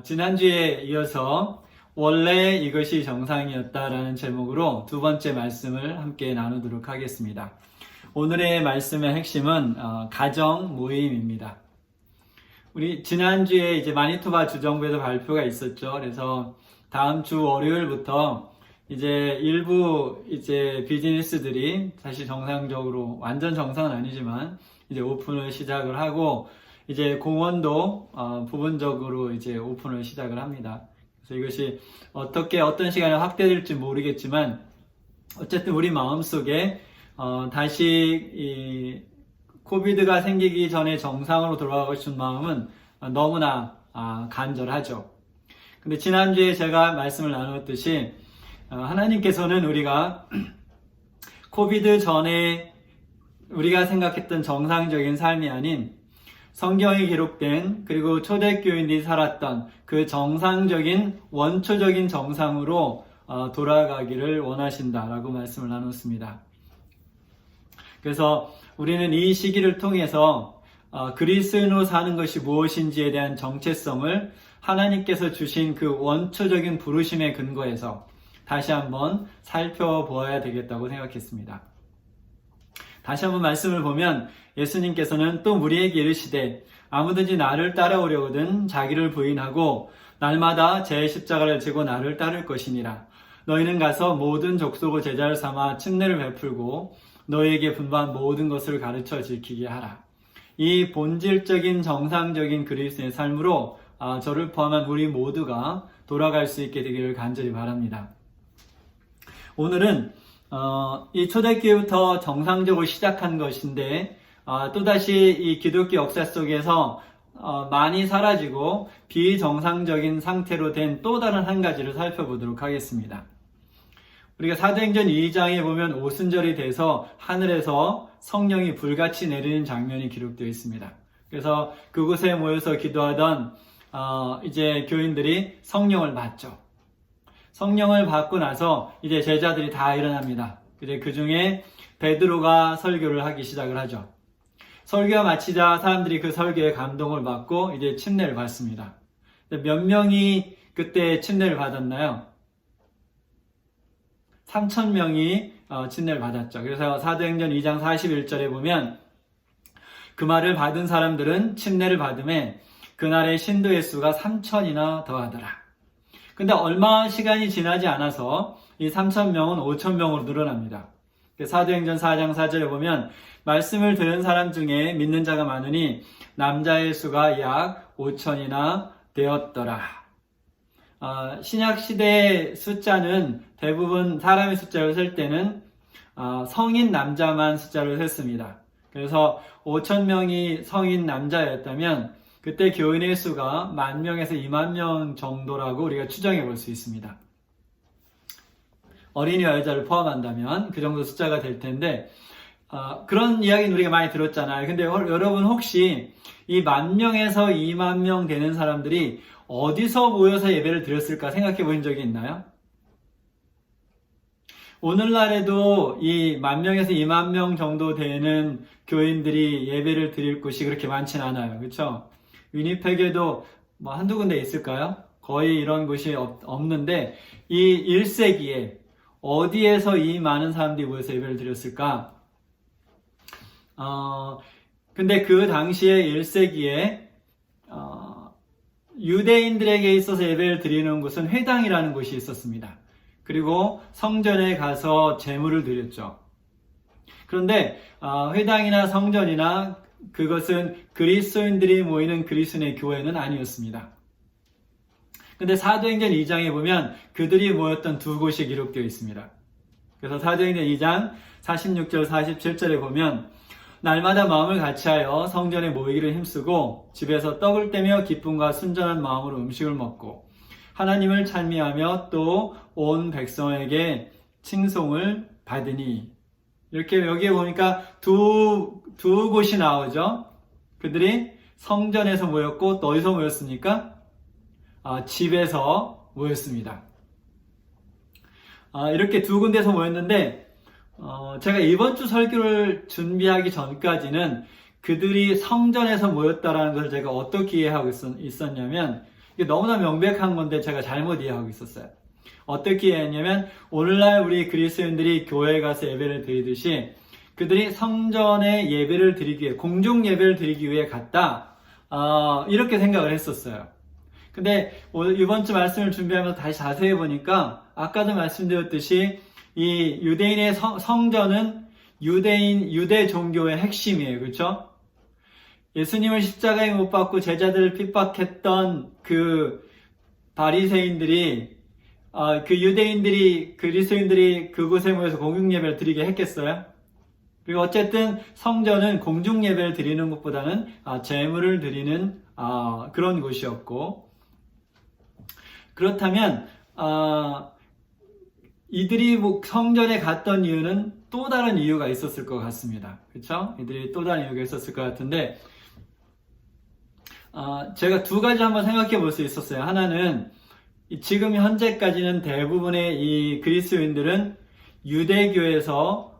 지난주에 이어서 원래 이것이 정상이었다라는 제목으로 두 번째 말씀을 함께 나누도록 하겠습니다. 오늘의 말씀의 핵심은 가정 모임입니다. 우리 지난주에 이제 마니토바 주정부에서 발표가 있었죠. 그래서 다음 주 월요일부터 이제 일부 이제 비즈니스들이 다시 정상적으로, 완전 정상은 아니지만 이제 오픈을 시작을 하고, 이제 공원도 부분적으로 이제 오픈을 시작을 합니다. 그래서 이것이 어떻게 어떤 시간에 확대될지 모르겠지만 어쨌든 우리 마음속에 다시 이 코비드가 생기기 전에 정상으로 돌아가고 싶은 마음은 너무나 간절하죠. 근데 지난주에 제가 말씀을 나누었듯이 하나님께서는 우리가 코비드 전에 우리가 생각했던 정상적인 삶이 아닌 성경에 기록된, 그리고 초대교인들이 살았던 그 정상적인 원초적인 정상으로 돌아가기를 원하신다라고 말씀을 나눴습니다. 그래서 우리는 이 시기를 통해서 그리스도인으로 사는 것이 무엇인지에 대한 정체성을 하나님께서 주신 그 원초적인 부르심의 근거에서 다시 한번 살펴보아야 되겠다고 생각했습니다. 다시 한번 말씀을 보면 예수님께서는 또 우리에게 이르시되 아무든지 나를 따라오려거든 자기를 부인하고 날마다 제 십자가를 지고 나를 따를 것이니라. 너희는 가서 모든 족속을 제자를 삼아 침례를 베풀고 너희에게 분부한 모든 것을 가르쳐 지키게 하라. 이 본질적인 정상적인 그리스도의 삶으로 저를 포함한 우리 모두가 돌아갈 수 있게 되기를 간절히 바랍니다. 오늘은 이 초대교회부터 정상적으로 시작한 것인데 또다시 이 기독교 역사 속에서 많이 사라지고 비정상적인 상태로 된 또 다른 한 가지를 살펴보도록 하겠습니다. 우리가 사도행전 2장에 보면 오순절이 돼서 하늘에서 성령이 불같이 내리는 장면이 기록되어 있습니다. 그래서 그곳에 모여서 기도하던 이제 교인들이 성령을 받죠. 성령을 받고 나서 이제 제자들이 다 일어납니다. 이제 그 중에 베드로가 설교를 하기 시작을 하죠. 설교가 마치자 사람들이 그 설교에 감동을 받고 이제 침례를 받습니다. 몇 명이 그때 침례를 받았나요? 3,000명이 침례를 받았죠. 그래서 사도행전 2장 41절에 보면 그 말을 받은 사람들은 침례를 받음에 그날의 신도의 수가 3,000이나 더하더라. 근데 얼마 시간이 지나지 않아서 이 3,000명은 5,000명으로 늘어납니다. 사도행전 4장 4절에 보면 말씀을 들은 사람 중에 믿는 자가 많으니 남자의 수가 약 5,000이나 되었더라. 신약 시대의 숫자는 대부분 사람의 숫자를 셀 때는 성인 남자만 숫자를 셌습니다. 그래서 5,000명이 성인 남자였다면 그때 교인의 수가 10,000명에서 20,000명 정도라고 우리가 추정해 볼 수 있습니다. 어린이와 여자를 포함한다면 그 정도 숫자가 될 텐데 그런 이야기는 우리가 많이 들었잖아요. 근데 여러분 혹시 이 10,000명에서 20,000명 되는 사람들이 어디서 모여서 예배를 드렸을까 생각해 본 적이 있나요? 오늘날에도 이 10,000명에서 20,000명 정도 되는 교인들이 예배를 드릴 곳이 그렇게 많진 않아요. 그렇죠? 위니펙에도 뭐 한두 군데 있을까요? 거의 이런 곳이 없는데 이 1세기에 어디에서 이 많은 사람들이 모여서 예배를 드렸을까? 근데 그 당시에 1세기에 유대인들에게 있어서 예배를 드리는 곳은 회당이라는 곳이 있었습니다. 그리고 성전에 가서 제물을 드렸죠. 그런데 회당이나 성전이나 그것은 그리스도인들이 모이는 그리스도인의 교회는 아니었습니다. 근데 사도행전 2장에 보면 그들이 모였던 두 곳이 기록되어 있습니다. 그래서 사도행전 2장 46절 47절에 보면 날마다 마음을 같이하여 성전에 모이기를 힘쓰고 집에서 떡을 떼며 기쁨과 순전한 마음으로 음식을 먹고 하나님을 찬미하며 또 온 백성에게 칭송을 받으니. 이렇게 여기에 보니까 두 곳이 나오죠. 그들이 성전에서 모였고 또 어디서 모였습니까? 집에서 모였습니다. 이렇게 두 군데서 모였는데 제가 이번 주 설교를 준비하기 전까지는 그들이 성전에서 모였다라는 것을 제가 어떻게 이해하고 있었냐면 이게 너무나 명백한 건데 제가 잘못 이해하고 있었어요. 어떻게 이해했냐면 오늘날 우리 그리스도인들이 교회에 가서 예배를 드리듯이 그들이 성전에 예배를 드리기 위해, 공중 예배를 드리기 위해 갔다, 이렇게 생각을 했었어요. 근데 오늘 이번 주 말씀을 준비하면서 다시 자세히 보니까 아까도 말씀드렸듯이 이 유대인의 성전은 유대 종교의 핵심이에요. 그렇죠? 예수님을 십자가에 못 박고 제자들을 핍박했던 그 바리새인들이 그 유대인들이 그리스도인들이 그곳에 모여서 공중 예배를 드리게 했겠어요? 그리고 어쨌든 성전은 공중 예배를 드리는 것보다는 제물을 드리는 그런 곳이었고, 그렇다면 이들이 성전에 갔던 이유는 또 다른 이유가 있었을 것 같습니다. 그렇죠? 이들이 또 다른 이유가 있었을 것 같은데 제가 두 가지 한번 생각해 볼 수 있었어요. 하나는 지금 현재까지는 대부분의 이 그리스도인들은 유대교에서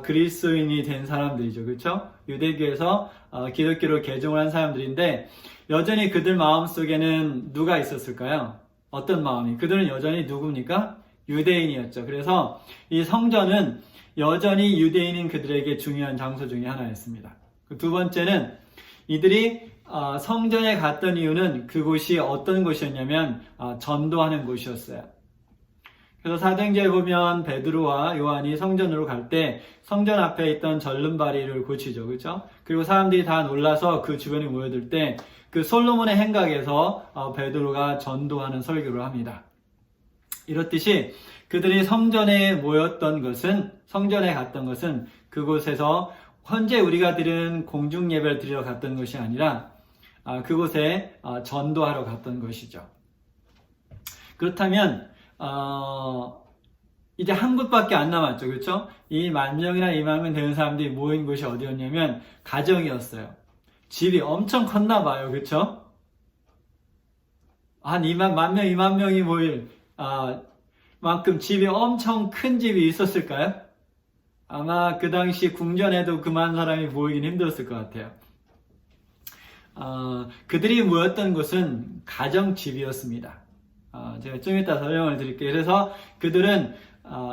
그리스도인이 된 사람들이죠. 그렇죠? 유대교에서 기독교로 개종을 한 사람들인데 여전히 그들 마음속에는 누가 있었을까요? 어떤 마음이? 그들은 여전히 누굽니까? 유대인이었죠. 그래서 이 성전은 여전히 유대인인 그들에게 중요한 장소 중에 하나였습니다. 두 번째는 이들이 성전에 갔던 이유는 그곳이 어떤 곳이었냐면 전도하는 곳이었어요. 그래서 사도행전에 보면 베드로와 요한이 성전으로 갈 때 성전 앞에 있던 절름발이를 고치죠. 그렇죠? 그리고 사람들이 다 놀라서 그 주변에 모여들 때 그 솔로몬의 행각에서 베드로가 전도하는 설교를 합니다. 이렇듯이 그들이 성전에 모였던 것은, 성전에 갔던 것은 그곳에서 현재 우리가 드리는 공중 예배를 드리러 갔던 것이 아니라 그곳에 전도하러 갔던 것이죠. 그렇다면 이제 한 곳밖에 안 남았죠. 그렇죠? 이 10,000명이나 20,000명 되는 사람들이 모인 곳이 어디였냐면 가정이었어요. 집이 엄청 컸나 봐요. 그렇죠? 한 10,000명, 20,000명이 모일 만큼 집이 엄청 큰 집이 있었을까요? 아마 그 당시 궁전에도 그만 사람이 모이긴 힘들었을 것 같아요. 그들이 모였던 곳은 가정집이었습니다. 제가 좀 이따 설명을 드릴게요. 그래서 그들은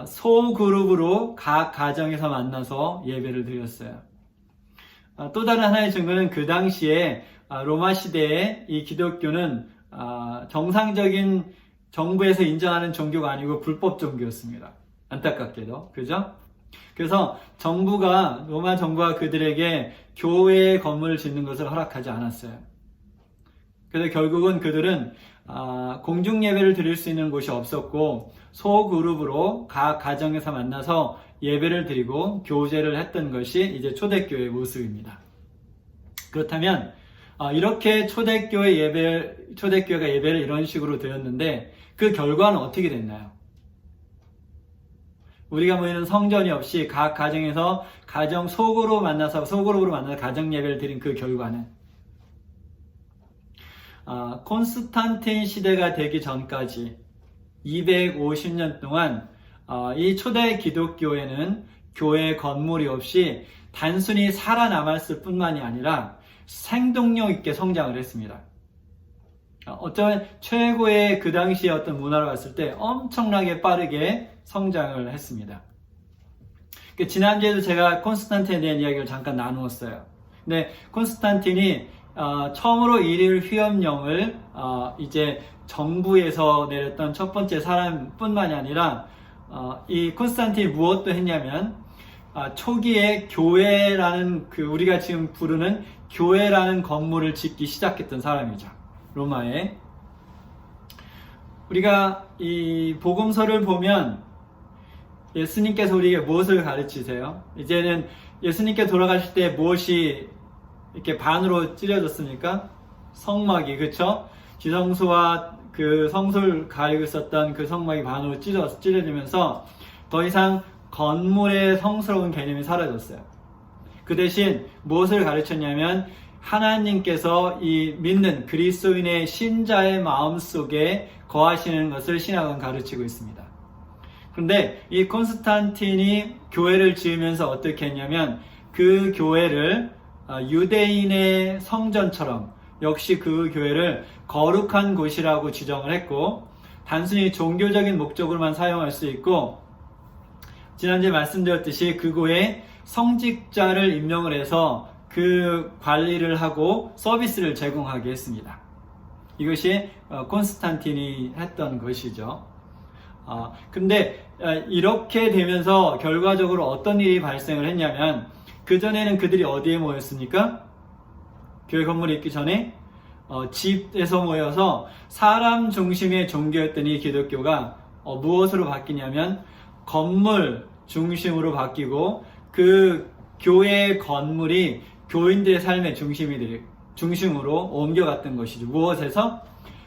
소그룹으로 각 가정에서 만나서 예배를 드렸어요. 또 다른 하나의 증거는 그 당시에 로마 시대에 이 기독교는 정상적인 정부에서 인정하는 종교가 아니고 불법 종교였습니다. 안타깝게도. 그죠? 그래서 로마 정부가 그들에게 교회 건물을 짓는 것을 허락하지 않았어요. 그래서 결국은 그들은 공중 예배를 드릴 수 있는 곳이 없었고 소그룹으로 각 가정에서 만나서 예배를 드리고 교제를 했던 것이 이제 초대교회의 모습입니다. 그렇다면 이렇게 초대교회가 예배를 이런 식으로 드렸는데 그 결과는 어떻게 됐나요? 우리가 모이는 성전이 없이 각 가정에서 소그룹으로 만나서 가정 예배를 드린 그 결과는 콘스탄틴 시대가 되기 전까지 250년 동안 이 초대 기독교회는 교회 건물이 없이 단순히 살아남았을 뿐만이 아니라 생동력 있게 성장을 했습니다. 어쩌면 최고의 그 당시의 어떤 문화를 봤을 때 엄청나게 빠르게 성장을 했습니다. 지난주에도 제가 콘스탄틴에 대한 이야기를 잠깐 나누었어요. 근데 콘스탄틴이 처음으로 일일 휘업령을 이제 정부에서 내렸던 첫 번째 사람뿐만이 아니라 이 콘스탄틴이 무엇도 했냐면 초기에 교회라는 우리가 지금 부르는 교회라는 건물을 짓기 시작했던 사람이죠. 로마에. 우리가 이 복음서를 보면 예수님께서 우리에게 무엇을 가르치세요? 이제는 예수님께 돌아가실 때 무엇이 이렇게 반으로 찢어졌습니까? 성막이, 그쵸? 지성소와 그 성소를 가리고 있었던 그 성막이 반으로 찢어지면서 더 이상 건물의 성스러운 개념이 사라졌어요. 그 대신 무엇을 가르쳤냐면 하나님께서 이 믿는 그리스도인의 신자의 마음속에 거하시는 것을 신학은 가르치고 있습니다. 그런데 이 콘스탄틴이 교회를 지으면서 어떻게 했냐면 그 교회를 유대인의 성전처럼 역시 그 교회를 거룩한 곳이라고 지정을 했고, 단순히 종교적인 목적으로만 사용할 수 있고, 지난주에 말씀드렸듯이 그 교회에 성직자를 임명을 해서 그 관리를 하고 서비스를 제공하게 했습니다. 이것이 콘스탄틴이 했던 것이죠. 근데 이렇게 되면서 결과적으로 어떤 일이 발생을 했냐면, 그전에는 그들이 어디에 모였습니까? 교회 건물에 있기 전에 집에서 모여서 사람 중심의 종교였던 이 기독교가 무엇으로 바뀌냐면 건물 중심으로 바뀌고, 그 교회 건물이 교인들의 삶의 중심으로 옮겨갔던 것이죠. 무엇에서?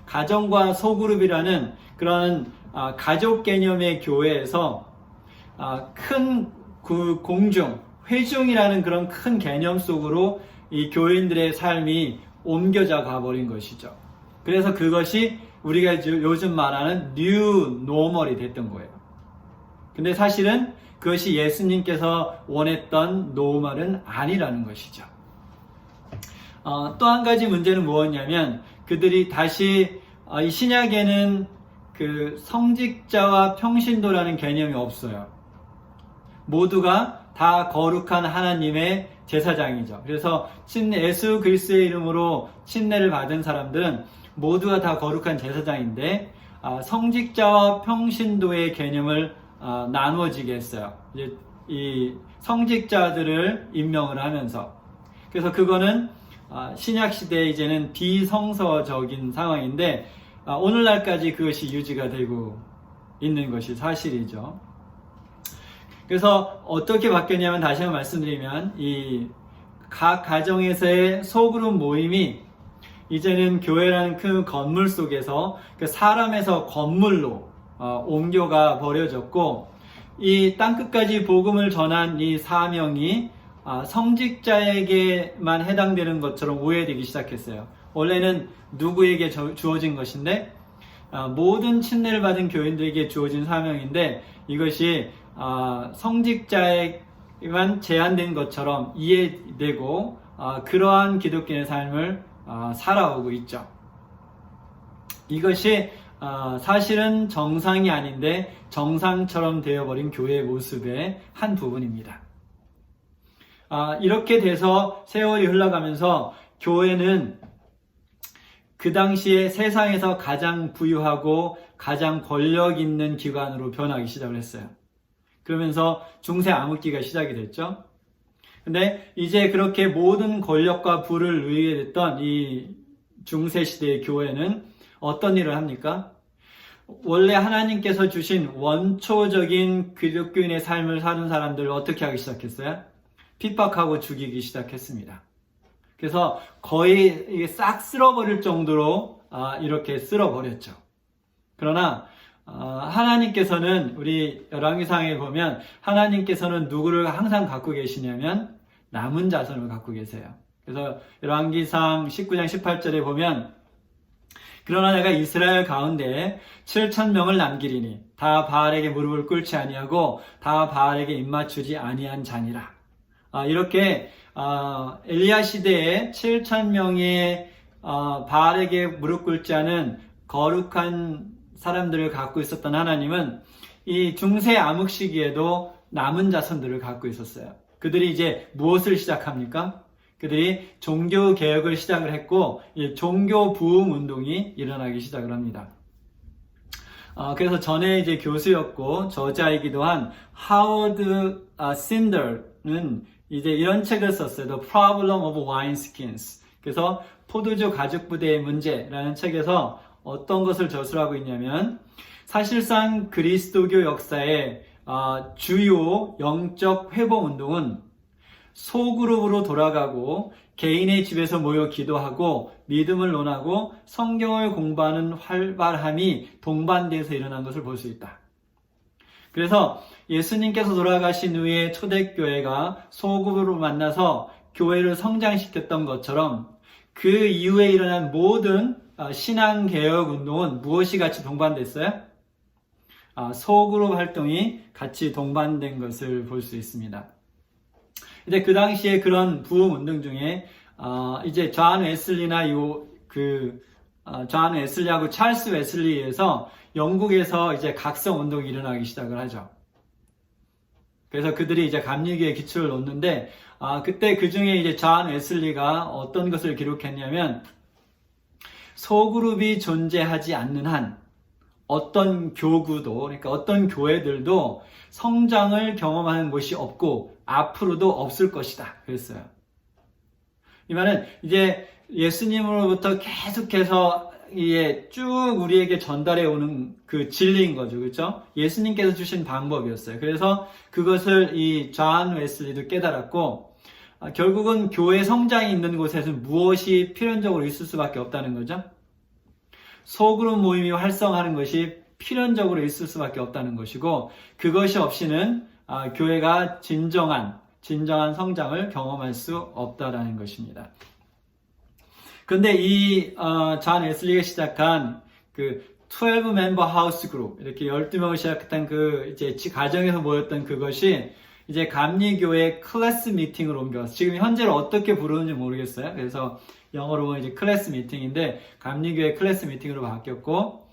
가정과 소그룹이라는 그런 가족 개념의 교회에서 큰 공중, 회중이라는 그런 큰 개념 속으로 이 교인들의 삶이 옮겨져 가버린 것이죠. 그래서 그것이 우리가 요즘 말하는 뉴 노멀이 됐던 거예요. 근데 사실은 그것이 예수님께서 원했던 노멀은 아니라는 것이죠. 또 한 가지 문제는 무엇이냐면, 그들이 다시 이 신약에는 그 성직자와 평신도라는 개념이 없어요. 모두가 다 거룩한 하나님의 제사장이죠. 그래서 예수 그리스도의 이름으로 침례를 받은 사람들은 모두가 다 거룩한 제사장인데, 성직자와 평신도의 개념을 나누어지게 했어요. 이제 이 성직자들을 임명을 하면서. 그래서 그거는 신약 시대에 이제는 비성서적인 상황인데, 오늘날까지 그것이 유지가 되고 있는 것이 사실이죠. 그래서 어떻게 바뀌었냐면, 다시 한번 말씀드리면, 이 각 가정에서의 소그룹 모임이 이제는 교회라는 큰 건물 속에서 그 사람에서 건물로 옮겨가 버려졌고, 이 땅끝까지 복음을 전한 이 사명이 성직자에게만 해당되는 것처럼 오해되기 시작했어요. 원래는 누구에게 주어진 것인데, 모든 침례를 받은 교인들에게 주어진 사명인데, 이것이 성직자에게만 제한된 것처럼 이해되고 그러한 기독교의 삶을 살아오고 있죠. 이것이 사실은 정상이 아닌데 정상처럼 되어버린 교회의 모습의 한 부분입니다. 이렇게 돼서 세월이 흘러가면서 교회는 그 당시에 세상에서 가장 부유하고 가장 권력 있는 기관으로 변하기 시작을 했어요. 그러면서 중세 암흑기가 시작이 됐죠. 근데 이제 그렇게 모든 권력과 부를 누리게 됐던 이 중세 시대의 교회는 어떤 일을 합니까? 원래 하나님께서 주신 원초적인 기독교인의 삶을 사는 사람들을 어떻게 하기 시작했어요? 핍박하고 죽이기 시작했습니다. 그래서 거의 싹 쓸어버릴 정도로 이렇게 쓸어버렸죠. 그러나 하나님께서는 우리 열왕기상에 보면 하나님께서는 누구를 항상 갖고 계시냐면 남은 자손을 갖고 계세요. 그래서 열왕기상 19장 18절에 보면, 그러나 내가 이스라엘 가운데 7,000명을 남기리니 다 바알에게 무릎을 꿇지 아니하고 다 바알에게 입맞추지 아니한 자니라. 이렇게 엘리야 시대에 7,000명의 바알에게 무릎 꿇지 않은 거룩한 사람들을 갖고 있었던 하나님은 이 중세 암흑 시기에도 남은 자손들을 갖고 있었어요. 그들이 이제 무엇을 시작합니까? 그들이 종교 개혁을 시작을 했고, 이 종교 부흥 운동이 일어나기 시작을 합니다. 그래서 전에 이제 교수였고 저자이기도 한 하워드 신더는 이제 이런 책을 썼어요. The Problem of Wineskins. 그래서 포도주 가죽 부대의 문제라는 책에서 어떤 것을 저술하고 있냐면, 사실상 그리스도교 역사의 주요 영적 회복 운동은 소그룹으로 돌아가고 개인의 집에서 모여 기도하고 믿음을 논하고 성경을 공부하는 활발함이 동반돼서 일어난 것을 볼 수 있다. 그래서 예수님께서 돌아가신 후에 초대교회가 소그룹으로 만나서 교회를 성장시켰던 것처럼 그 이후에 일어난 모든 신앙개혁 운동은 무엇이 같이 동반됐어요? 소그룹 활동이 같이 동반된 것을 볼 수 있습니다. 근데 그 당시에 그런 부흥 운동 중에 이제 존 웨슬리나 존 웨슬리하고 찰스 웨슬리에서 영국에서 이제 각성 운동이 일어나기 시작을 하죠. 그래서 그들이 이제 감리교의 기초를 놓는데, 그때 그 중에 이제 존 웨슬리가 어떤 것을 기록했냐면, 소그룹이 존재하지 않는 한, 어떤 교구도, 그러니까 어떤 교회들도 성장을 경험하는 곳이 없고, 앞으로도 없을 것이다. 그랬어요. 이 말은 이제 예수님으로부터 계속해서 이게 쭉 우리에게 전달해 오는 그 진리인 거죠. 그렇죠? 예수님께서 주신 방법이었어요. 그래서 그것을 이 존 웨슬리도 깨달았고, 결국은 교회 성장이 있는 곳에서는 무엇이 필연적으로 있을 수밖에 없다는 거죠. 소그룹 모임이 활성화하는 것이 필연적으로 있을 수밖에 없다는 것이고, 그것이 없이는 교회가 진정한 성장을 경험할 수 없다라는 것입니다. 근데 이 존 웨슬리가 시작한 그 12 멤버 하우스 그룹, 이렇게 12명을 시작했던 그 이제 가정에서 모였던 그것이 이제 감리교회 클래스 미팅으로 옮겨왔어요. 지금 현재를 어떻게 부르는지 모르겠어요. 그래서 영어로 보면 이제 클래스 미팅인데 감리교회 클래스 미팅으로 바뀌었고,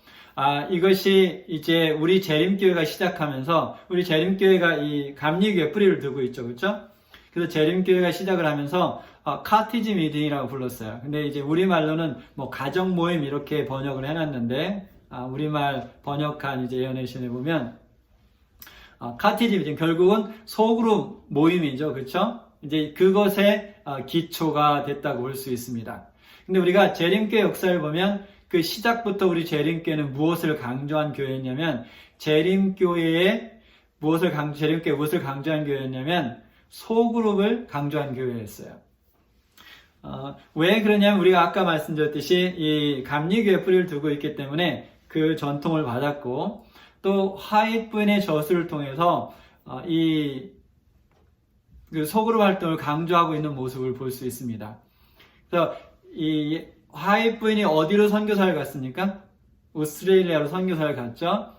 이것이 이제 우리 재림교회가 시작하면서, 우리 재림교회가 이 감리교회 뿌리를 두고 있죠. 그렇죠? 그래서 재림교회가 시작을 하면서 카티지 미팅이라고 불렀어요. 근데 이제 우리말로는 뭐 가정 모임 이렇게 번역을 해놨는데, 우리말 번역한 이제 예언의 보면 카티지 미팅, 결국은 소그룹 모임이죠. 그렇죠? 이제 그것의 기초가 됐다고 볼 수 있습니다. 근데 우리가 재림교회 역사를 보면 그 시작부터 우리 재림교회는 무엇을 강조한 교회였냐면, 재림교회에 무엇을 강조한 교회였냐면 소그룹을 강조한 교회였어요. 왜 그러냐면 우리가 아까 말씀드렸듯이 이 감리교회 뿌리를 두고 있기 때문에 그 전통을 받았고, 또 화이트 부인의 저수를 통해서 그 소그룹 활동을 강조하고 있는 모습을 볼 수 있습니다. 그래서 이 화이트 부인이 어디로 선교사를 갔습니까? 오스트레일리아로 선교사를 갔죠.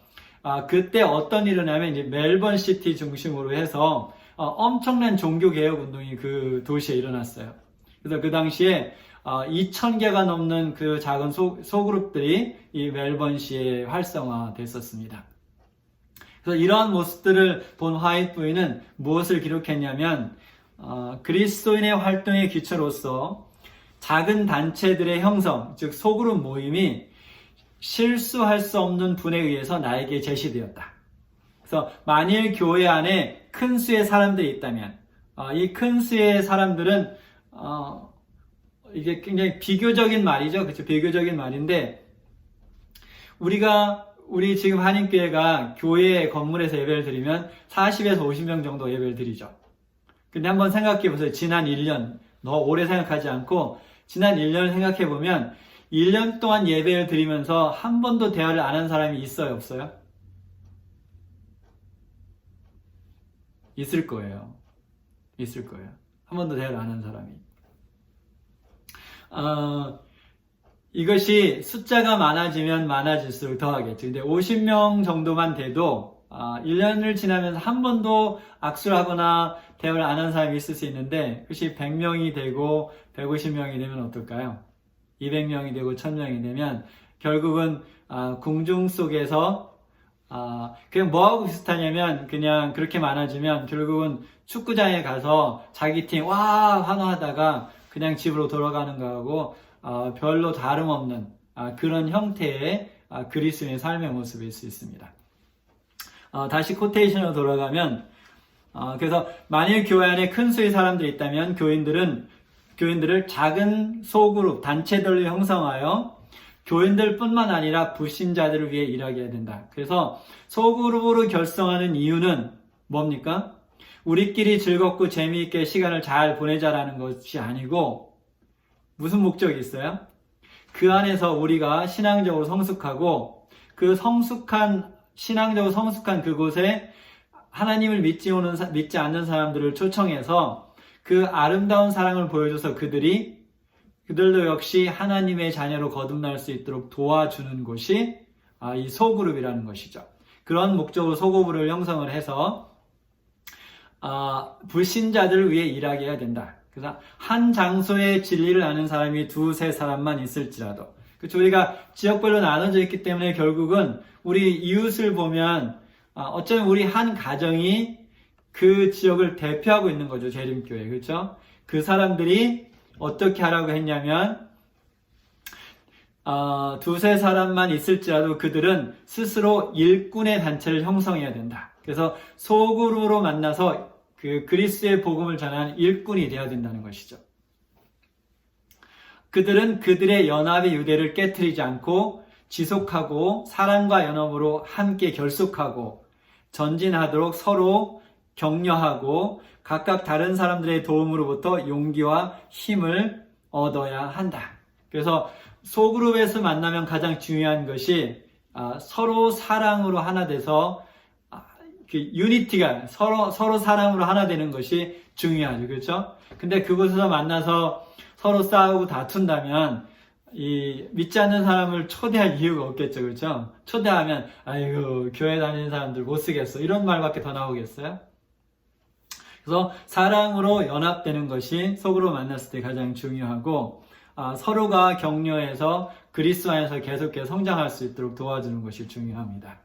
그때 어떤 일이 일어나면 이제 멜번 시티 중심으로 해서 엄청난 종교개혁 운동이 그 도시에 일어났어요. 그래서 그 당시에 2,000개가 넘는 그 작은 소그룹들이 이 멜번시에 활성화됐었습니다. 그래서 이러한 모습들을 본 화이트 부인은 무엇을 기록했냐면, 그리스도인의 활동의 기초로서 작은 단체들의 형성, 즉 소그룹 모임이 실수할 수 없는 분에 의해서 나에게 제시되었다. 그래서 만일 교회 안에 큰 수의 사람들이 있다면, 이 큰 수의 사람들은 이게 굉장히 비교적인 말이죠. 그렇죠? 비교적인 말인데, 우리 지금 한인교회가 교회 건물에서 예배를 드리면 40에서 50명 정도 예배를 드리죠. 근데 한번 생각해 보세요. 지난 1년, 너무 오래 생각하지 않고 지난 1년을 생각해 보면 1년 동안 예배를 드리면서 한 번도 대화를 안 한 사람이 있어요, 없어요? 있을 거예요. 있을 거예요. 한 번도 대화를 안 한 사람이. 이것이 숫자가 많아지면 많아질수록 더하겠죠. 근데 50명 정도만 돼도 1년을 지나면서 한 번도 악수를 하거나 대화를 안 한 사람이 있을 수 있는데, 그것이 100명이 되고 150명이 되면 어떨까요? 200명이 되고 1000명이 되면 결국은 궁중 속에서 그냥 뭐하고 비슷하냐면, 그냥 그렇게 많아지면 결국은 축구장에 가서 자기 팀 와 환호하다가 그냥 집으로 돌아가는 거하고 별로 다름없는 그런 형태의 그리스도인의 삶의 모습일 수 있습니다. 다시 코테이션으로 돌아가면, 그래서 만일 교회 안에 큰 수의 사람들이 있다면 교인들을 작은 소그룹, 단체들로 형성하여 교인들뿐만 아니라 불신자들을 위해 일하게 해야 된다. 그래서 소그룹으로 결성하는 이유는 뭡니까? 우리끼리 즐겁고 재미있게 시간을 잘 보내자라는 것이 아니고, 무슨 목적이 있어요? 그 안에서 우리가 신앙적으로 성숙하고, 그 신앙적으로 성숙한 그곳에 하나님을 믿지 않는 사람들을 초청해서 그 아름다운 사랑을 보여줘서 그들도 역시 하나님의 자녀로 거듭날 수 있도록 도와주는 곳이 이 소그룹이라는 것이죠. 그런 목적으로 소그룹을 형성을 해서 불신자들을 위해 일하게 해야 된다. 그래서 한 장소에 진리를 아는 사람이 두세 사람만 있을지라도. 그렇죠. 우리가 지역별로 나눠져 있기 때문에 결국은 우리 이웃을 보면 어쩌면 우리 한 가정이 그 지역을 대표하고 있는 거죠. 재림교회. 그렇죠. 그 사람들이 어떻게 하라고 했냐면 두세 사람만 있을지라도 그들은 스스로 일꾼의 단체를 형성해야 된다. 그래서 소그룹으로 만나서 그 그리스도의 복음을 전하는 일꾼이 되어야 된다는 것이죠. 그들은 그들의 연합의 유대를 깨트리지 않고 지속하고 사랑과 연합으로 함께 결속하고 전진하도록 서로 격려하고 각각 다른 사람들의 도움으로부터 용기와 힘을 얻어야 한다. 그래서 소그룹에서 만나면 가장 중요한 것이 서로 사랑으로 하나 돼서 그 유니티가 서로 사랑으로 하나 되는 것이 중요하죠. 그렇죠? 근데 그곳에서 만나서 서로 싸우고 다툰다면 이 믿지 않는 사람을 초대할 이유가 없겠죠. 그렇죠? 초대하면 아이고 교회 다니는 사람들 못 쓰겠어. 이런 말밖에 더 나오겠어요? 그래서 사랑으로 연합되는 것이 소그룹 만났을 때 가장 중요하고 서로가 격려해서 그리스도 안에서 계속해서 성장할 수 있도록 도와주는 것이 중요합니다.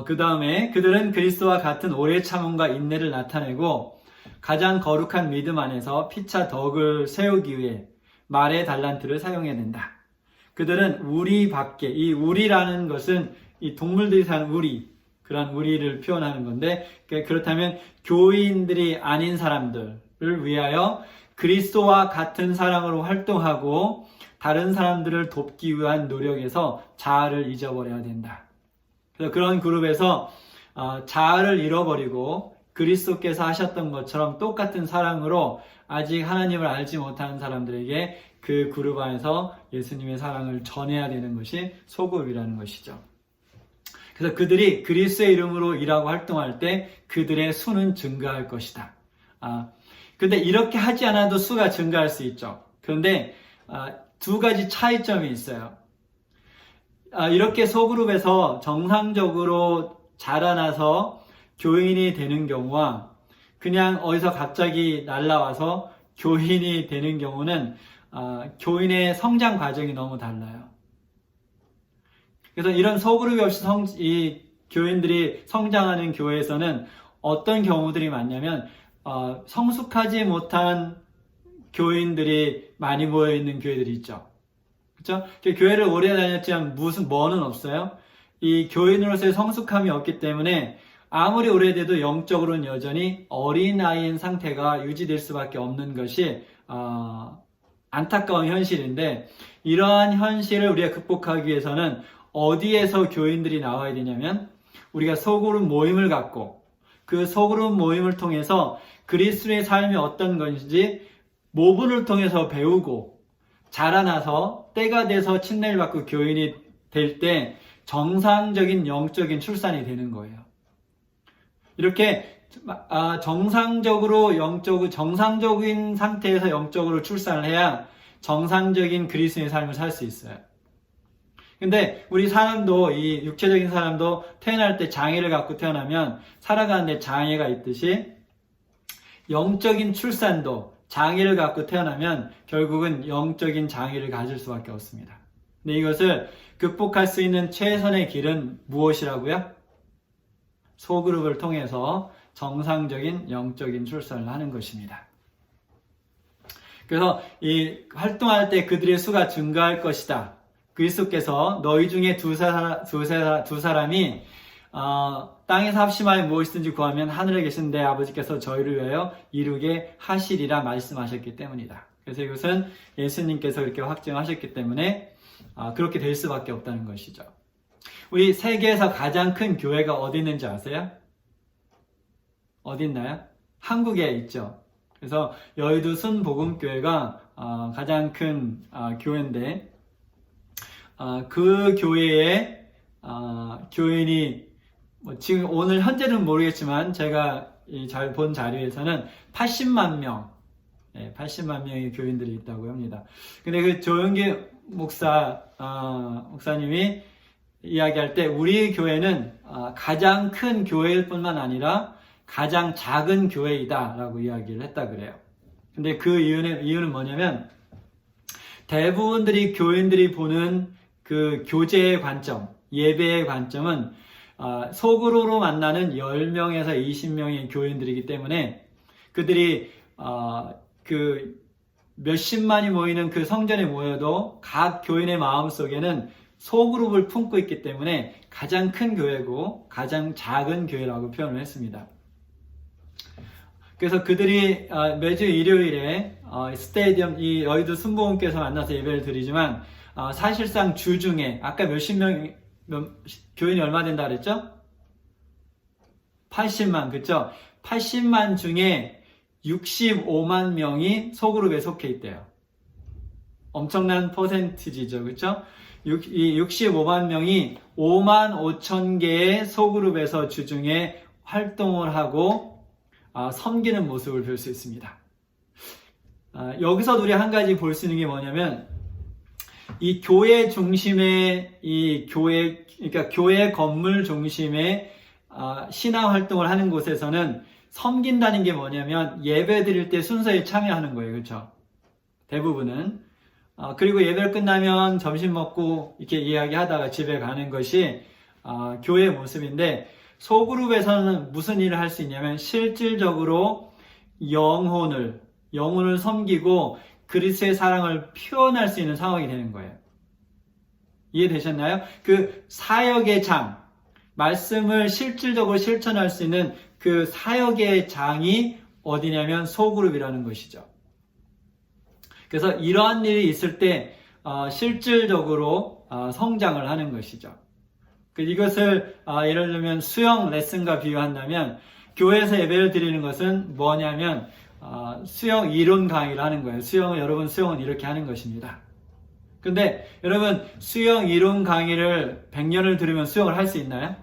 그 다음에 그들은 그리스도와 같은 오래 참음과 인내를 나타내고 가장 거룩한 믿음 안에서 피차 덕을 세우기 위해 말의 달란트를 사용해야 된다. 그들은 우리 밖에, 이 우리라는 것은 이 동물들이 사는 우리, 그런 우리를 표현하는 건데, 그렇다면 교인들이 아닌 사람들을 위하여 그리스도와 같은 사랑으로 활동하고 다른 사람들을 돕기 위한 노력에서 자아를 잊어버려야 된다. 그래서 그런 그룹에서 자아를 잃어버리고 그리스도께서 하셨던 것처럼 똑같은 사랑으로 아직 하나님을 알지 못하는 사람들에게 그 그룹 안에서 예수님의 사랑을 전해야 되는 것이 소그룹이라는 것이죠. 그래서 그들이 그리스도의 이름으로 일하고 활동할 때 그들의 수는 증가할 것이다. 근데 이렇게 하지 않아도 수가 증가할 수 있죠. 그런데 두 가지 차이점이 있어요. 이렇게 소그룹에서 정상적으로 자라나서 교인이 되는 경우와 그냥 어디서 갑자기 날라와서 교인이 되는 경우는 교인의 성장 과정이 너무 달라요. 그래서 이런 소그룹이 없이 이 교인들이 성장하는 교회에서는 어떤 경우들이 많냐면 성숙하지 못한 교인들이 많이 모여있는 교회들이 있죠. 그렇죠? 교회를 오래 다녔지만 뭐는 없어요. 이 교인으로서의 성숙함이 없기 때문에 아무리 오래돼도 영적으로는 여전히 어린아이인 상태가 유지될 수밖에 없는 것이 안타까운 현실인데, 이러한 현실을 우리가 극복하기 위해서는 어디에서 교인들이 나와야 되냐면 우리가 소그룹 모임을 갖고 그 소그룹 모임을 통해서 그리스도의 삶이 어떤 것인지 모분을 통해서 배우고 자라나서 때가 돼서 친례를 받고 교인이 될 때 정상적인 영적인 출산이 되는 거예요. 이렇게 정상적인 상태에서 영적으로 출산을 해야 정상적인 그리스도의 삶을 살 수 있어요. 근데 우리 사람도, 이 육체적인 사람도 태어날 때 장애를 갖고 태어나면 살아가는데 장애가 있듯이 영적인 출산도 장애를 갖고 태어나면 결국은 영적인 장애를 가질 수밖에 없습니다. 근데 이것을 극복할 수 있는 최선의 길은 무엇이라고요? 소그룹을 통해서 정상적인 영적인 출산을 하는 것입니다. 그래서 이 활동할 때 그들의 수가 증가할 것이다. 그리스도께서 너희 중에 두 사람이 땅에서 합심하여 무엇이든지 구하면 하늘에 계신 내 아버지께서 저희를 위하여 이루게 하시리라 말씀하셨기 때문이다. 그래서 이것은 예수님께서 이렇게 확증하셨기 때문에 그렇게 될 수밖에 없다는 것이죠. 우리 세계에서 가장 큰 교회가 어디 있는지 아세요? 어디 있나요? 한국에 있죠. 그래서 여의도 순복음교회가 가장 큰 교회인데, 그 교회에 교인이 지금 오늘 현재는 모르겠지만 제가 본 자료에서는 80만 명의 교인들이 있다고 합니다. 근데 그 조영기 목사님이 이야기할 때 우리 교회는 가장 큰 교회일 뿐만 아니라 가장 작은 교회이다라고 이야기를 했다 그래요. 근데 그 이유는 뭐냐면 대부분들이 교인들이 보는 그 교제의 관점, 예배의 관점은 소그룹으로 만나는 10명에서 20명의 교인들이기 때문에 그들이 그 몇십만이 모이는 그 성전에 모여도 각 교인의 마음속에는 소그룹을 품고 있기 때문에 가장 큰 교회고 가장 작은 교회라고 표현을 했습니다. 그래서 그들이 매주 일요일에 스테디엄 이 여의도 순복음교회에서 만나서 예배를 드리지만 사실상 주중에 아까 몇십 명 교인이 얼마 된다 그랬죠? 80만 그쵸? 80만 중에 65만 명이 소그룹에 속해 있대요. 엄청난 퍼센티지죠. 그쵸? 이 65만 명이 5만 5천 개의 소그룹에서 주중에 활동을 하고 섬기는 모습을 볼 수 있습니다. 여기서 우리 한 가지 볼 수 있는 게 뭐냐면 이 교회 중심의 그러니까 교회 건물 중심의 신앙 활동을 하는 곳에서는 섬긴다는 게 뭐냐면 예배 드릴 때 순서에 참여하는 거예요. 그렇죠? 대부분은. 그리고 예배를 끝나면 점심 먹고 이렇게 이야기하다가 집에 가는 것이 교회의 모습인데 소그룹에서는 무슨 일을 할 수 있냐면 실질적으로 영혼을 섬기고 그리스도의 사랑을 표현할 수 있는 상황이 되는 거예요. 이해되셨나요? 그 사역의 장, 말씀을 실질적으로 실천할 수 있는 그 사역의 장이 어디냐면 소그룹이라는 것이죠. 그래서 이러한 일이 있을 때 실질적으로 성장을 하는 것이죠. 이것을 예를 들면 수영 레슨과 비유한다면 교회에서 예배를 드리는 것은 뭐냐면 수영 이론 강의를 하는 거예요. 여러분 수영은 이렇게 하는 것입니다. 근데 여러분 수영 이론 강의를 100년을 들으면 수영을 할 수 있나요?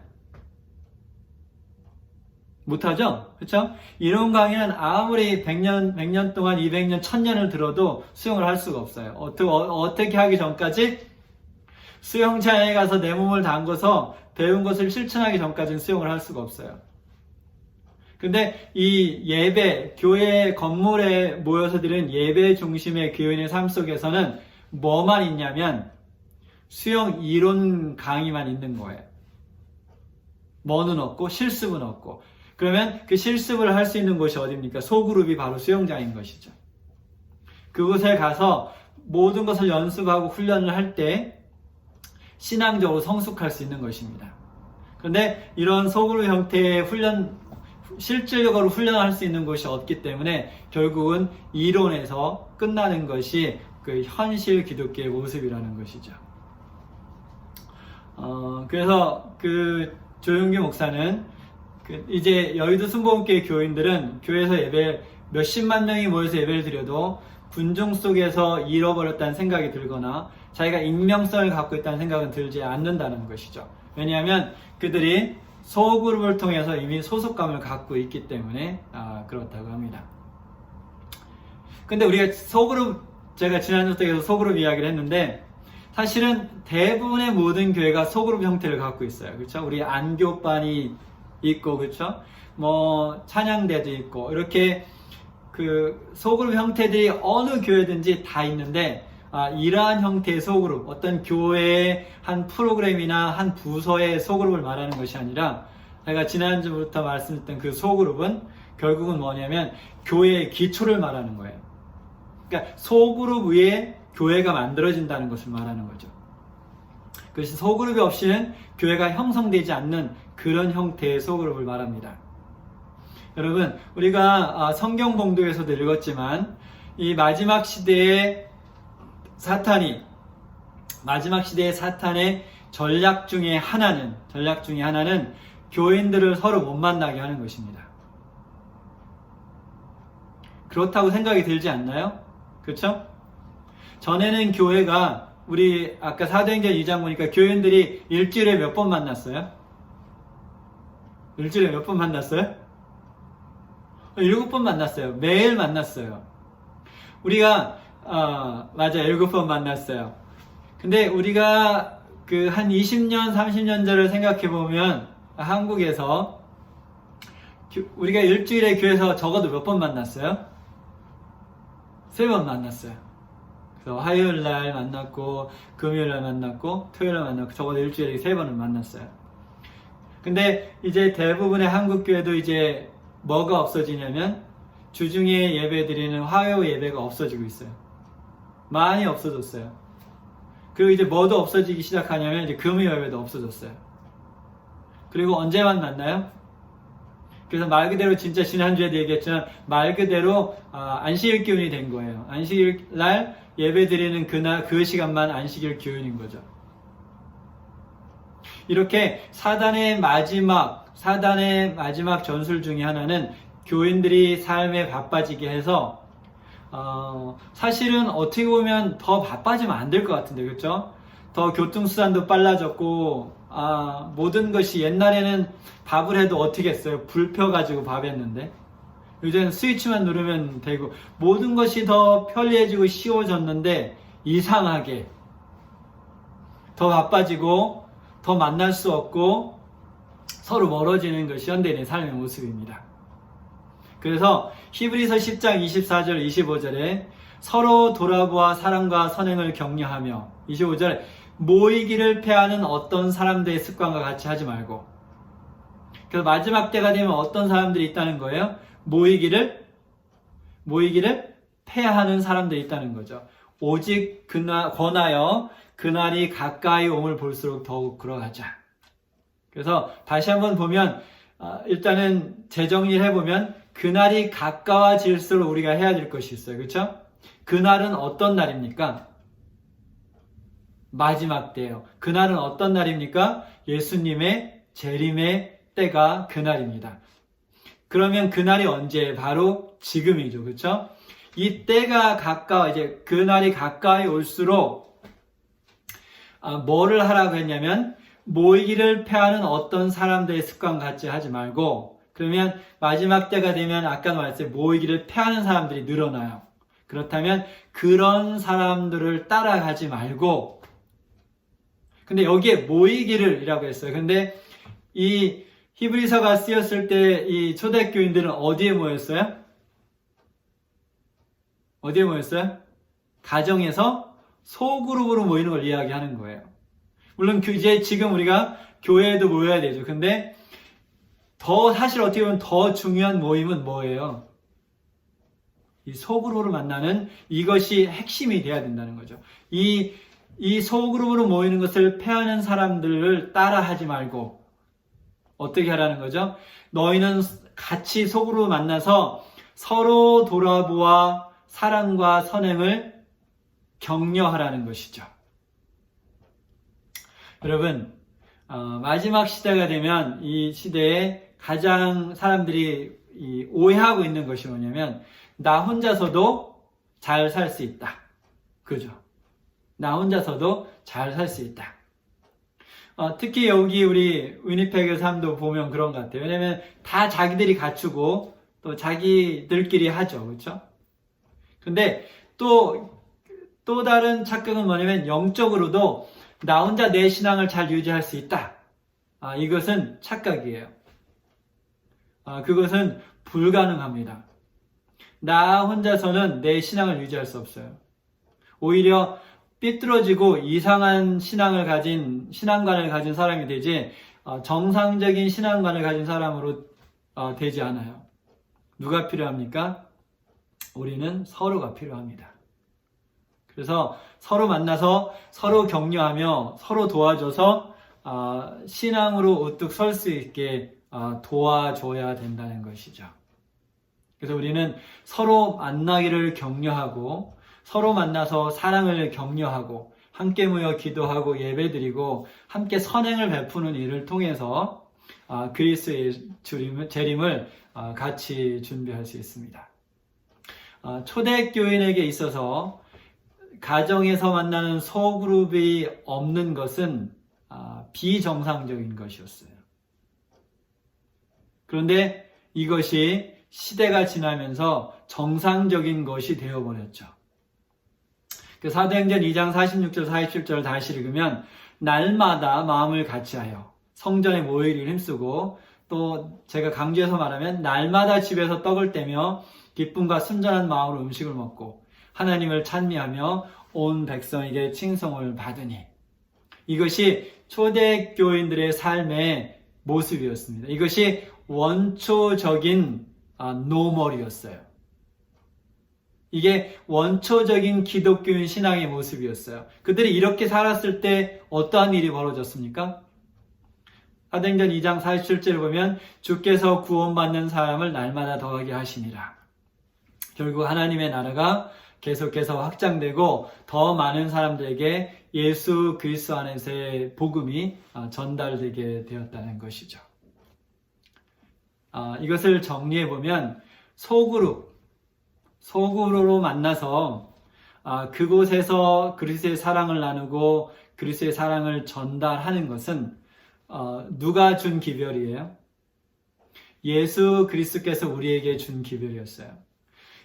못하죠? 그렇죠? 이론 강의는 아무리 100년 동안 200년, 1000년을 들어도 수영을 할 수가 없어요. 어떻게 하기 전까지 수영장에 가서 내 몸을 담궈서 배운 것을 실천하기 전까지는 수영을 할 수가 없어요. 근데 이 예배, 교회 건물에 모여서 드리는 예배 중심의 교인의 삶 속에서는 뭐만 있냐면 수영 이론 강의만 있는 거예요. 뭐는 없고 실습은 없고. 그러면 그 실습을 할 수 있는 곳이 어디입니까? 소그룹이 바로 수영장인 것이죠. 그곳에 가서 모든 것을 연습하고 훈련을 할 때 신앙적으로 성숙할 수 있는 것입니다. 그런데 이런 소그룹 형태의 실질적으로 훈련할 수 있는 곳이 없기 때문에 결국은 이론에서 끝나는 것이 그 현실 기독교의 모습이라는 것이죠. 그래서 그 조용규 목사는 이제 여의도 순복음교회 교인들은 교회에서 몇십만 명이 모여서 예배를 드려도 군중 속에서 잃어버렸다는 생각이 들거나 자기가 익명성을 갖고 있다는 생각은 들지 않는다는 것이죠. 왜냐하면 그들이 소그룹을 통해서 이미 소속감을 갖고 있기 때문에 그렇다고 합니다. 근데 우리가 제가 지난주 때 계속 소그룹 이야기를 했는데 사실은 대부분의 모든 교회가 소그룹 형태를 갖고 있어요. 그렇죠? 우리 안교반이 있고, 그렇죠? 찬양대도 있고, 이렇게 그 소그룹 형태들이 어느 교회든지 다 있는데, 이러한 형태의 소그룹, 어떤 교회의 한 프로그램이나 한 부서의 소그룹을 말하는 것이 아니라, 제가 지난주부터 말씀드렸던 그 소그룹은 결국은 뭐냐면, 교회의 기초를 말하는 거예요. 그러니까 소그룹 위에 교회가 만들어진다는 것을 말하는 거죠. 그것이 소그룹이 없이는 교회가 형성되지 않는 그런 형태의 소그룹을 말합니다. 여러분, 우리가 성경 봉독에서도 읽었지만 이 마지막 시대의 사탄의 전략 중에 하나는 교인들을 서로 못 만나게 하는 것입니다. 그렇다고 생각이 들지 않나요? 그렇죠? 전에는 교회가 우리 아까 사도행전 2장 보니까 교인들이 일주일에 몇 번 만났어요? 일주일에 몇 번 만났어요? 7번 만났어요. 매일 만났어요. 우리가 맞아요. 7번 만났어요. 근데 우리가 그 한 20년, 30년 전을 생각해 보면 한국에서 우리가 일주일에 교회에서 적어도 몇 번 만났어요? 3번 만났어요. 그래서 화요일 날 만났고, 금요일 날 만났고, 토요일 날 만났고, 적어도 일주일에 3번을 만났어요. 근데 이제 대부분의 한국 교회도 이제 뭐가 없어지냐면, 주중에 예배 드리는 화요 예배가 없어지고 있어요. 많이 없어졌어요. 그리고 이제 뭐도 없어지기 시작하냐면, 이제 금요 예배도 없어졌어요. 그리고 언제만 만나요? 그래서 말 그대로 진짜 지난주에도 얘기했지만 말 그대로 안식일 기운이 된 거예요. 안식일 날 예배 드리는 그날 그 시간만 안식일 기운인 거죠. 이렇게 사단의 마지막 전술 중에 하나는 교인들이 삶에 바빠지게 해서 사실은 어떻게 보면 더 바빠지면 안 될 것 같은데, 그렇죠? 더 교통수단도 빨라졌고 모든 것이, 옛날에는 밥을 해도 어떻게 했어요? 불 펴가지고 밥 했는데, 요새는 스위치만 누르면 되고 모든 것이 더 편리해지고 쉬워졌는데 이상하게 더 바빠지고 더 만날 수 없고 서로 멀어지는 것이 현대인의 삶의 모습입니다. 그래서 히브리서 10장 24절 25절에 서로 돌아보아 사랑과 선행을 격려하며, 25절 모이기를 패하는 어떤 사람들의 습관과 같이 하지 말고. 그래서 마지막 때가 되면 어떤 사람들이 있다는 거예요? 모이기를 패하는 사람들이 있다는 거죠. 오직 권하여 그날이 가까이 옴을 볼수록 더욱 그러하자. 그래서 다시 한번 보면 일단은 재정리를 해보면 그날이 가까워질수록 우리가 해야 될 것이 있어요. 그렇죠? 그날은 어떤 날입니까? 마지막 때예요. 그날은 어떤 날입니까? 예수님의 재림의 때가 그날입니다. 그러면 그날이 언제? 바로 지금이죠. 그렇죠? 이 때가 이제 그날이 가까이 올수록 뭐를 하라고 했냐면 모이기를 패하는 어떤 사람들의 습관 같이 하지 말고, 그러면 마지막 때가 되면 아까 말했어요. 모이기를 패하는 사람들이 늘어나요. 그렇다면 그런 사람들을 따라가지 말고, 근데 여기에 모이기를 이라고 했어요. 근데 이 히브리서가 쓰였을 때 이 초대교인들은 어디에 모였어요? 어디에 모였어요? 가정에서 소그룹으로 모이는 걸 이야기하는 거예요. 물론 이제 지금 우리가 교회에도 모여야 되죠. 근데 사실 어떻게 보면 더 중요한 모임은 뭐예요? 이 소그룹으로 만나는 이것이 핵심이 돼야 된다는 거죠. 이 소그룹으로 모이는 것을 패하는 사람들을 따라하지 말고 어떻게 하라는 거죠? 너희는 같이 소그룹으로 만나서 서로 돌아보아 사랑과 선행을 격려하라는 것이죠. 여러분, 마지막 시대가 되면 이 시대에 가장 사람들이 오해하고 있는 것이 뭐냐면 나 혼자서도 잘 살 수 있다. 그죠? 나 혼자서도 잘 살 수 있다. 특히 여기 우리 위니페그 삶도 보면 그런 것 같아요. 왜냐면 다 자기들이 갖추고 또 자기들끼리 하죠. 그렇죠? 근데 또 다른 착각은 뭐냐면 영적으로도 나 혼자 내 신앙을 잘 유지할 수 있다. 이것은 착각이에요. 그것은 불가능합니다. 나 혼자서는 내 신앙을 유지할 수 없어요. 오히려 삐뚤어지고 이상한 신앙관을 가진 사람이 되지 정상적인 신앙관을 가진 사람으로 되지 않아요. 누가 필요합니까? 우리는 서로가 필요합니다. 그래서 서로 만나서 서로 격려하며 서로 도와줘서 신앙으로 우뚝 설 수 있게 도와줘야 된다는 것이죠. 그래서 우리는 서로 만나기를 격려하고 서로 만나서 사랑을 격려하고 함께 모여 기도하고 예배드리고 함께 선행을 베푸는 일을 통해서 그리스도의 재림을 같이 준비할 수 있습니다. 초대교인에게 있어서 가정에서 만나는 소그룹이 없는 것은 비정상적인 것이었어요. 그런데 이것이 시대가 지나면서 정상적인 것이 되어버렸죠. 사도행전 2장 46절 47절을 다시 읽으면 날마다 마음을 같이하여 성전에 모이기를 힘쓰고 또 제가 강조해서 말하면 날마다 집에서 떡을 떼며 기쁨과 순전한 마음으로 음식을 먹고 하나님을 찬미하며 온 백성에게 칭송을 받으니, 이것이 초대교인들의 삶의 모습이었습니다. 이것이 원초적인 노멀이었어요. 이게 원초적인 기독교인 신앙의 모습이었어요. 그들이 이렇게 살았을 때 어떠한 일이 벌어졌습니까? 사도행전 2장 47절을 보면 주께서 구원받는 사람을 날마다 더하게 하시니라. 결국 하나님의 나라가 계속해서 확장되고 더 많은 사람들에게 예수 그리스도 안에서의 복음이 전달되게 되었다는 것이죠. 이것을 정리해보면 소그룹으로 만나서 그곳에서 그리스도의 사랑을 나누고 그리스도의 사랑을 전달하는 것은 누가 준 기별이에요? 예수 그리스도께서 우리에게 준 기별이었어요.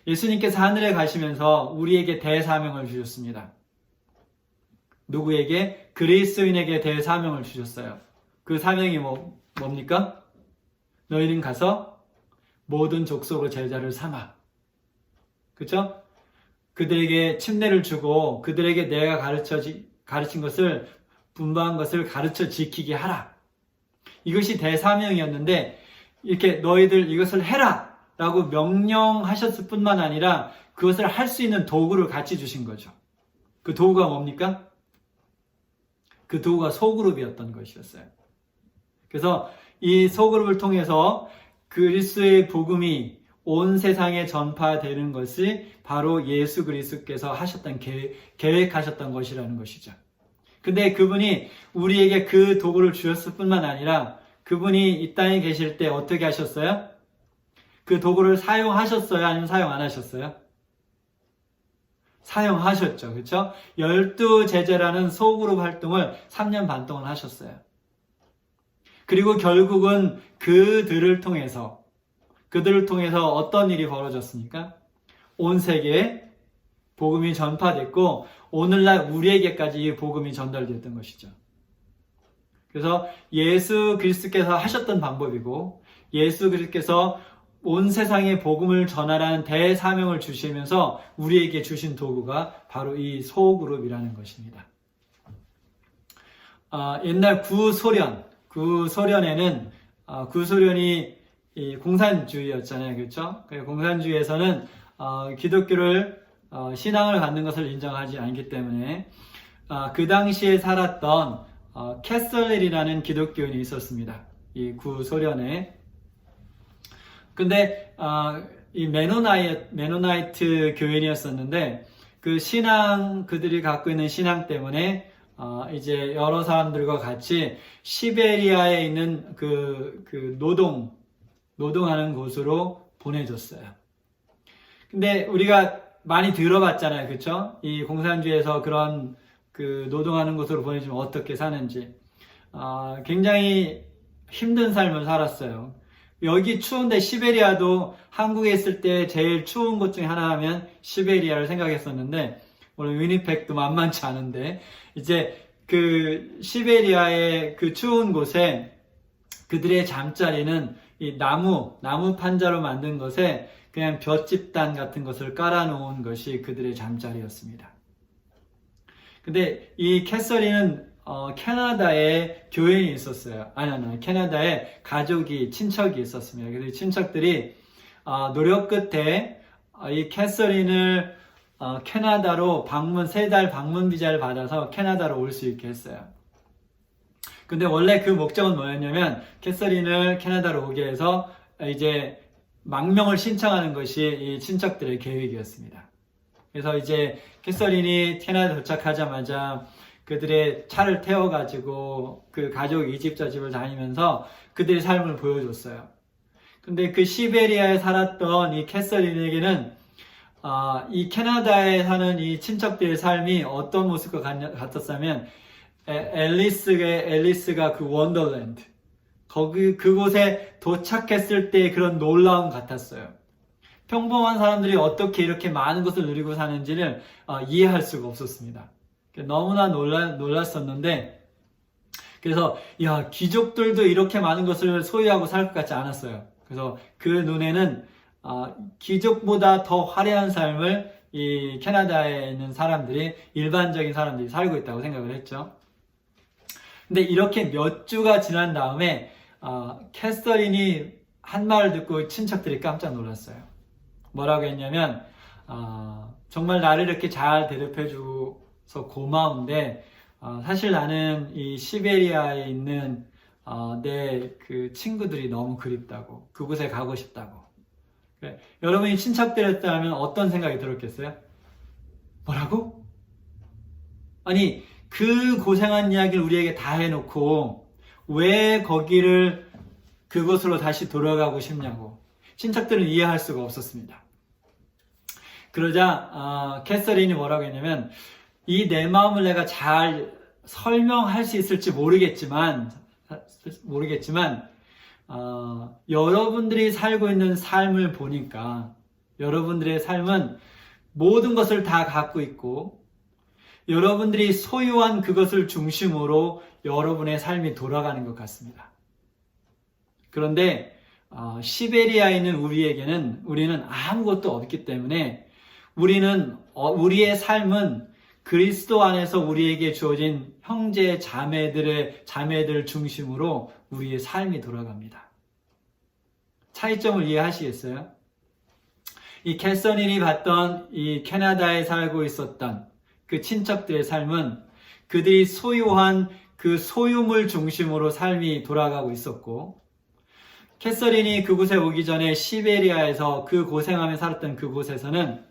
예수님께서 하늘에 가시면서 우리에게 대사명을 주셨습니다. 누구에게? 그리스도인에게 대사명을 주셨어요. 그 사명이 뭡니까? 너희는 가서 모든 족속으로 제자를 삼아. 그렇죠? 그들에게 침례를 주고 그들에게 내가 가르친 것을, 분부한 것을 가르쳐 지키게 하라. 이것이 대사명이었는데, 이렇게 너희들 이것을 해라 라고 명령하셨을 뿐만 아니라 그것을 할 수 있는 도구를 같이 주신 거죠. 그 도구가 뭡니까? 그 도구가 소그룹이었던 것이었어요. 그래서 이 소그룹을 통해서 그리스도의 복음이 온 세상에 전파되는 것이 바로 예수 그리스도께서 하셨던 계획하셨던 것이라는 것이죠. 근데 그분이 우리에게 그 도구를 주셨을 뿐만 아니라 그분이 이 땅에 계실 때 어떻게 하셨어요? 그 도구를 사용하셨어요? 아니면 사용 안 하셨어요? 사용하셨죠. 그렇죠? 12제자라는 소그룹 활동을 3년 반 동안 하셨어요. 그리고 결국은 그들을 통해서 어떤 일이 벌어졌습니까? 온 세계에 복음이 전파됐고 오늘날 우리에게까지 이 복음이 전달됐던 것이죠. 그래서 예수 그리스도께서 하셨던 방법이고 예수 그리스도께서 온 세상에 복음을 전하라는 대사명을 주시면서 우리에게 주신 도구가 바로 이 소그룹이라는 것입니다. 옛날 구소련에는 구소련이 이 공산주의였잖아요. 그렇죠? 공산주의에서는 기독교를 신앙을 갖는 것을 인정하지 않기 때문에 그 당시에 살았던 캐설린이라는 기독교인이 있었습니다. 이 구소련에. 근데 이 메노나이트 교인이었었는데 그들이 갖고 있는 신앙 때문에 이제 여러 사람들과 같이 시베리아에 있는 노동하는 곳으로 보내줬어요. 근데 우리가 많이 들어봤잖아요. 그렇죠? 이 공산주의에서 그런 노동하는 곳으로 보내주면 어떻게 사는지. 굉장히 힘든 삶을 살았어요. 여기 추운데 시베리아도 한국에 있을 때 제일 추운 곳 중에 하나 하면 시베리아를 생각했었는데, 물론 위니펙도 만만치 않은데, 이제 그 시베리아의 그 추운 곳에 그들의 잠자리는 이 나무 판자로 만든 것에 그냥 볏짚단 같은 것을 깔아놓은 것이 그들의 잠자리였습니다. 근데 이 캐서린은 캐나다에 교인이 있었어요. 캐나다에 친척이 있었습니다. 그래서 이 친척들이 노력 끝에 이 캐서린을 캐나다로 3달 방문 비자를 받아서 캐나다로 올 수 있게 했어요. 근데 원래 그 목적은 뭐였냐면 캐서린을 캐나다로 오게 해서 이제 망명을 신청하는 것이 이 친척들의 계획이었습니다. 그래서 이제 캐서린이 캐나다 도착하자마자 그들의 차를 태워가지고 그 가족 이 집 저 집을 다니면서 그들의 삶을 보여줬어요. 근데 그 시베리아에 살았던 이 캐서린에게는 이 캐나다에 사는 이 친척들의 삶이 어떤 모습과 같았냐면 앨리스가 그 원더랜드 그곳에 도착했을 때 그런 놀라움 같았어요. 평범한 사람들이 어떻게 이렇게 많은 것을 누리고 사는지를 이해할 수가 없었습니다. 너무나 놀랐었는데 그래서 야, 귀족들도 이렇게 많은 것을 소유하고 살 것 같지 않았어요. 그래서 그 눈에는 귀족보다 더 화려한 삶을 이 캐나다에 있는 사람들이, 일반적인 사람들이 살고 있다고 생각을 했죠. 근데 이렇게 몇 주가 지난 다음에 캐서린이 한 말을 듣고 친척들이 깜짝 놀랐어요. 뭐라고 했냐면 정말 나를 이렇게 잘 대접해줘서 고마운데 사실 나는 이 시베리아에 있는 내 그 친구들이 너무 그립다고, 그곳에 가고 싶다고. 그래. 여러분이 친척들이었다면 어떤 생각이 들었겠어요? 뭐라고? 아니, 그 고생한 이야기를 우리에게 다 해놓고 왜 거기를, 그곳으로 다시 돌아가고 싶냐고. 친척들은 이해할 수가 없었습니다. 그러자 캐서린이 뭐라고 했냐면, 이 내 마음을 내가 잘 설명할 수 있을지 모르겠지만 여러분들이 살고 있는 삶을 보니까 여러분들의 삶은 모든 것을 다 갖고 있고 여러분들이 소유한 그것을 중심으로 여러분의 삶이 돌아가는 것 같습니다. 그런데 시베리아에 있는 우리는 아무것도 없기 때문에 우리의 삶은 그리스도 안에서 우리에게 주어진 형제 자매들 중심으로 우리의 삶이 돌아갑니다. 차이점을 이해하시겠어요? 이 캐서린이 봤던 이 캐나다에 살고 있었던 그 친척들의 삶은 그들이 소유한 그 소유물 중심으로 삶이 돌아가고 있었고, 캐서린이 그곳에 오기 전에 시베리아에서 그 고생하며 살았던 그곳에서는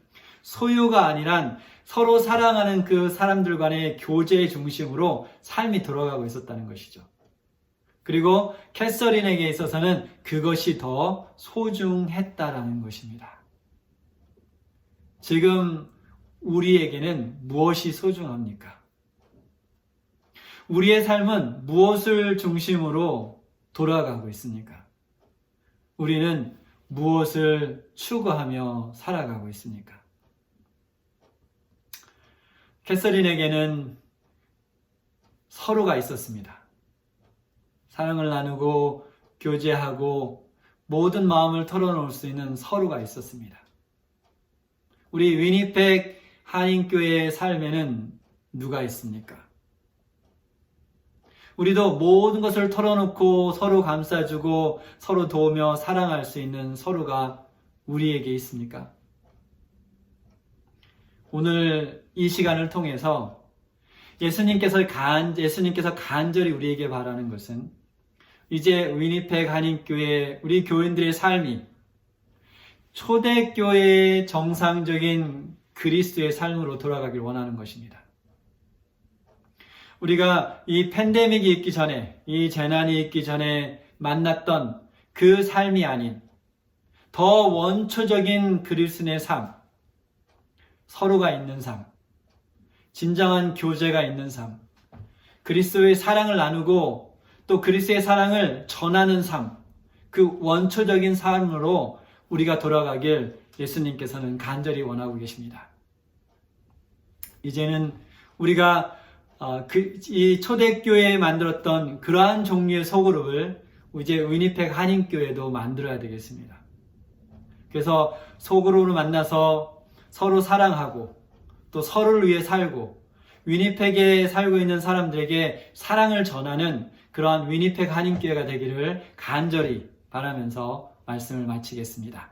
소유가 아니란 서로 사랑하는 그 사람들 간의 교제 중심으로 삶이 돌아가고 있었다는 것이죠. 그리고 캐서린에게 있어서는 그것이 더 소중했다라는 것입니다. 지금 우리에게는 무엇이 소중합니까? 우리의 삶은 무엇을 중심으로 돌아가고 있습니까? 우리는 무엇을 추구하며 살아가고 있습니까? 캐서린에게는 서로가 있었습니다. 사랑을 나누고 교제하고 모든 마음을 털어놓을 수 있는 서로가 있었습니다. 우리 위니펙 한인교회의 삶에는 누가 있습니까? 우리도 모든 것을 털어놓고 서로 감싸주고 서로 도우며 사랑할 수 있는 서로가 우리에게 있습니까? 오늘 이 시간을 통해서 예수님께서 간절히 우리에게 바라는 것은 이제 위니펙 한인교회 우리 교인들의 삶이 초대교회의 정상적인 그리스도의 삶으로 돌아가길 원하는 것입니다. 우리가 이 팬데믹이 있기 전에, 이 재난이 있기 전에 만났던 그 삶이 아닌 더 원초적인 그리스도의 삶, 서로가 있는 삶, 진정한 교제가 있는 삶, 그리스도의 사랑을 나누고 또 그리스도의 사랑을 전하는 삶, 그 원초적인 삶으로 우리가 돌아가길 예수님께서는 간절히 원하고 계십니다. 이제는 우리가 이 초대교회에 만들었던 그러한 종류의 소그룹을 이제 위니펙 한인교회도 만들어야 되겠습니다. 그래서 소그룹을 만나서 서로 사랑하고 또 서로를 위해 살고 위니펙에 살고 있는 사람들에게 사랑을 전하는 그러한 위니펙 한인교회가 되기를 간절히 바라면서 말씀을 마치겠습니다.